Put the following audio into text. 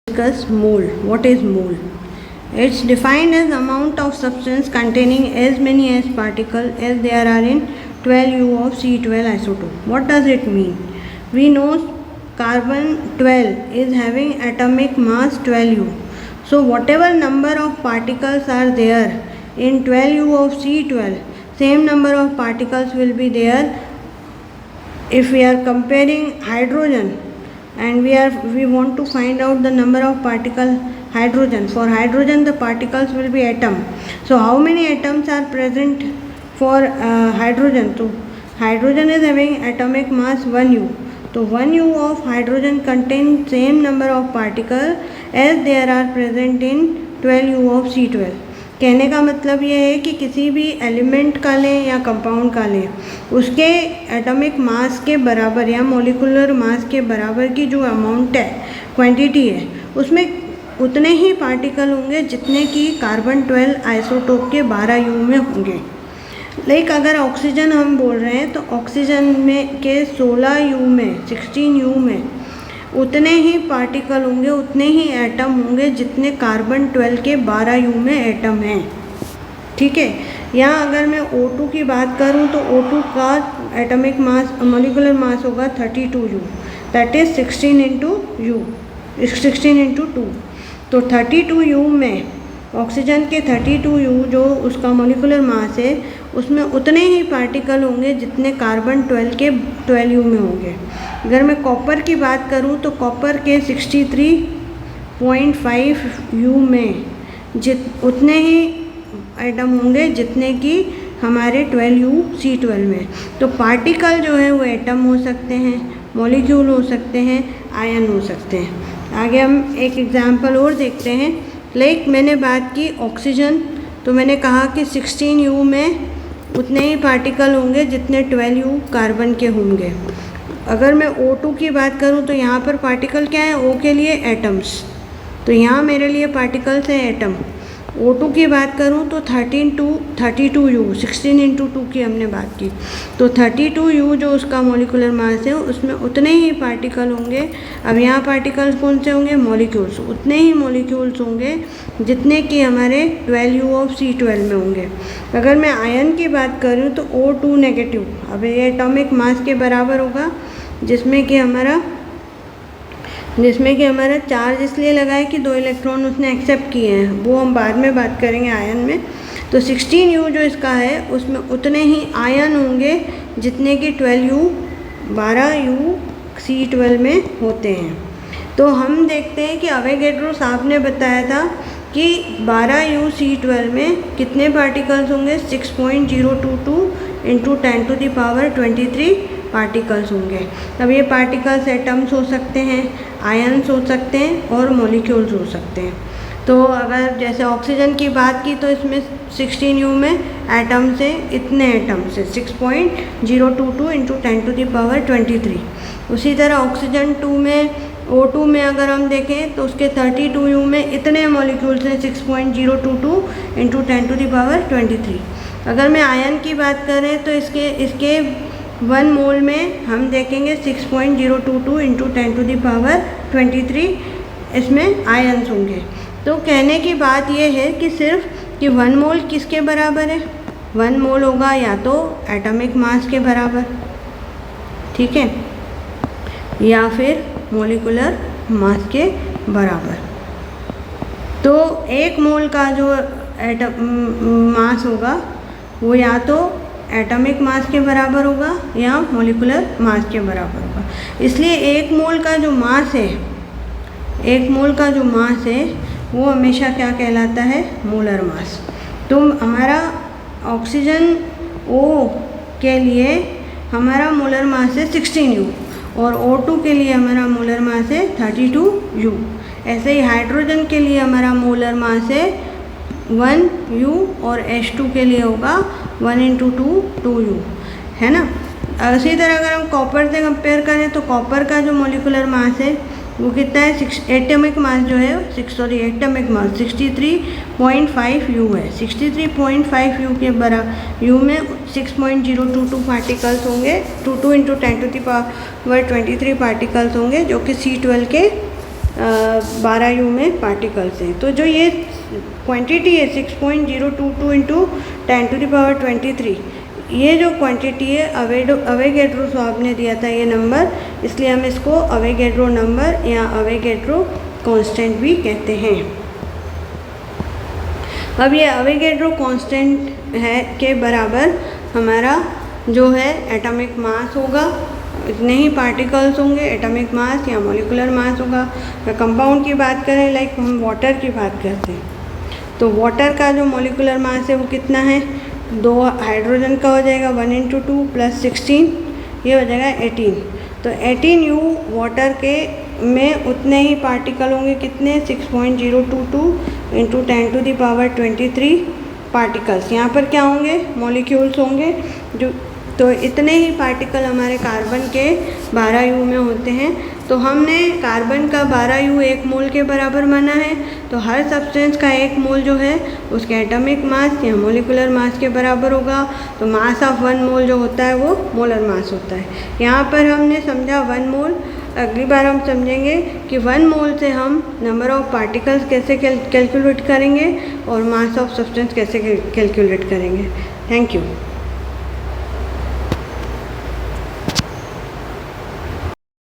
discuss mole. What is mole? It's defined as amount of substance containing as many as particles as there are in 12U of C12 isotope. What does it mean? We know carbon 12 is having atomic mass 12U. So whatever number of particles are there in 12U of C12, same number of particles will be there if we are comparing hydrogen and we want to find out the number of particle hydrogen. For hydrogen the particles will be atom. So how many atoms are present for hydrogen? So hydrogen is having atomic mass 1U. So 1U of hydrogen contains same number of particles as there are present in 12U of C12. कहने का मतलब ये है कि किसी भी element का लें या कंपाउंड का लें, उसके एटॉमिक मास के बराबर या मॉलिक्यूलर मास के बराबर की जो अमाउंट है, क्वांटिटी है, उसमें उतने ही पार्टिकल होंगे जितने कि कार्बन 12 आइसोटोप के 12U में होंगे। लाइक अगर ऑक्सीजन हम बोल रहे हैं तो ऑक्सीजन में के 16U में 16U में उतने ही पार्टिकल होंगे, उतने ही एटम होंगे जितने कार्बन 12 के 12U में एटम हैं। ठीक है। यहाँ अगर मैं O2 की बात करूँ तो O2 का एटॉमिक मास मॉलिक्यूलर मास होगा 32U, दैट इज़ 16 इंटू 2। तो 32U में ऑक्सीजन के 32U जो उसका मॉलिक्यूलर मास है उसमें उतने ही पार्टिकल होंगे जितने कार्बन 12 के 12U में होंगे। अगर मैं कॉपर की बात करूं तो कॉपर के 63.5U में उतने ही एटम होंगे जितने कि हमारे 12U C12 में। तो पार्टिकल जो है वो एटम हो सकते हैं, मॉलिक्यूल हो सकते हैं, आयन हो सकते हैं। आगे हम एक एग्जांपल और देखते हैं। लाइक मैंने बात की ऑक्सीजन, तो मैंने कहा कि 16U में उतने ही पार्टिकल होंगे जितने 12U कार्बन के होंगे। अगर मैं O2 की बात करूं तो यहाँ पर पार्टिकल क्या है? O के लिए एटम्स, तो यहाँ मेरे लिए पार्टिकल्स हैं एटम। O2 की बात करूं तो 32U 16 इंटू 2 की हमने बात की, तो 32U जो उसका मॉलिक्यूलर मास है उसमें उतने ही पार्टिकल होंगे। अब यहाँ पार्टिकल्स कौन से होंगे? मॉलिक्यूल्स। उतने ही मॉलिक्यूल्स होंगे जितने कि हमारे 12U ऑफ C12 में होंगे। अगर मैं आयन की बात करूँ तो O2 नेगेटिव, अब ये एटॉमिक मास के बराबर होगा जिसमें कि हमारा चार्ज इसलिए लगा है कि 2 इलेक्ट्रॉन उसने एक्सेप्ट किए हैं, वो हम बाद में बात करेंगे आयन में। तो 16U जो इसका है उसमें उतने ही आयन होंगे जितने कि 12U C12 में होते हैं। तो हम देखते हैं कि अवोगाड्रो साहब ने बताया था कि 12U C12 में कितने पार्टिकल्स होंगे? 6.022 इंटू 10⁻23 पार्टिकल्स होंगे। अब ये पार्टिकल्स एटम्स हो सकते हैं, आयन्स हो सकते हैं और मॉलिक्यूल्स हो सकते हैं। तो अगर जैसे ऑक्सीजन की बात की तो इसमें 16U में एटम्स है, इतने एटम्स है 6.022 इंटू 10⁻23। उसी तरह ऑक्सीजन 2 में O2 में अगर हम देखें तो उसके 32U में इतने मॉलिक्यूल्स हैं 6.022 इंटू 10⁻23। अगर मैं आयन की बात करें तो इसके 1 मोल में हम देखेंगे 6.022 इंटू 10⁻23 इसमें आयन्स होंगे। तो कहने की बात यह है कि सिर्फ कि 1 मोल किसके बराबर है? 1 मोल होगा या तो एटॉमिक मास के बराबर, ठीक है, या फिर मॉलिक्यूलर मास के बराबर। तो 1 मोल का जो मास होगा वो या तो एटॉमिक मास के बराबर होगा या मॉलिक्यूलर मास के बराबर होगा। इसलिए 1 मोल का जो मास है वो हमेशा क्या कहलाता है? Molar mass. तो हमारा ऑक्सीजन O के लिए हमारा मोलर मास है 16U और O2 के लिए हमारा मोलर मास है 32U। ऐसे ही हाइड्रोजन के लिए हमारा मोलर मास है 1U और H2 के लिए होगा 1 इंटू 2U, है ना। इसी तरह अगर हम कॉपर से कंपेयर करें तो कॉपर का जो मॉलिक्यूलर मास है वो कितना है? एटॉमिक मास जो है एटॉमिक मास 63.5U है। 63.5U के बराबर U में 6.022 पार्टिकल्स होंगे, 22 इंटू 10⁻23 पार्टिकल्स होंगे जो कि C12 के 12U में पार्टिकल्स हैं। तो जो ये क्वांटिटी है 6.022 इंटू 10⁻23, ये जो क्वांटिटी है अवेगेड्रो साहब ने दिया था ये नंबर, इसलिए हम इसको अवेगेड्रो नंबर या अवेगेड्रो कांस्टेंट भी कहते हैं। अब ये अवेगेड्रो कांस्टेंट है के बराबर हमारा जो है एटॉमिक मास होगा, इतने ही पार्टिकल्स होंगे, एटॉमिक मास या मॉलिक्यूलर मास होगा। अगर कंपाउंड की बात करें, लाइक हम वाटर की बात करते हैं, तो वाटर का जो मॉलिक्यूलर मास है वो कितना है, 2 हाइड्रोजन का हो जाएगा 1 × 2 + 16, ये हो जाएगा 18। तो 18U वाटर के में उतने ही पार्टिकल होंगे, कितने, 6.022 इंटू 10⁻23 पार्टिकल्स। यहाँ पर क्या होंगे, मॉलिक्यूल्स होंगे जो, तो इतने ही पार्टिकल हमारे कार्बन के 12U में होते हैं। तो हमने कार्बन का 12U 1 मोल के बराबर माना है, तो हर सब्सटेंस का 1 मोल जो है उसके एटॉमिक मास या मोलिकुलर मास के बराबर होगा। तो मास ऑफ 1 मोल जो होता है वो मोलर मास होता है। यहाँ पर हमने समझा 1 मोल, अगली बार हम समझेंगे कि 1 मोल से हम नंबर ऑफ पार्टिकल्स कैसे कैलकुलेट करेंगे और मास ऑफ सब्सटेंस कैसे कैलकुलेट करेंगे। Thank you.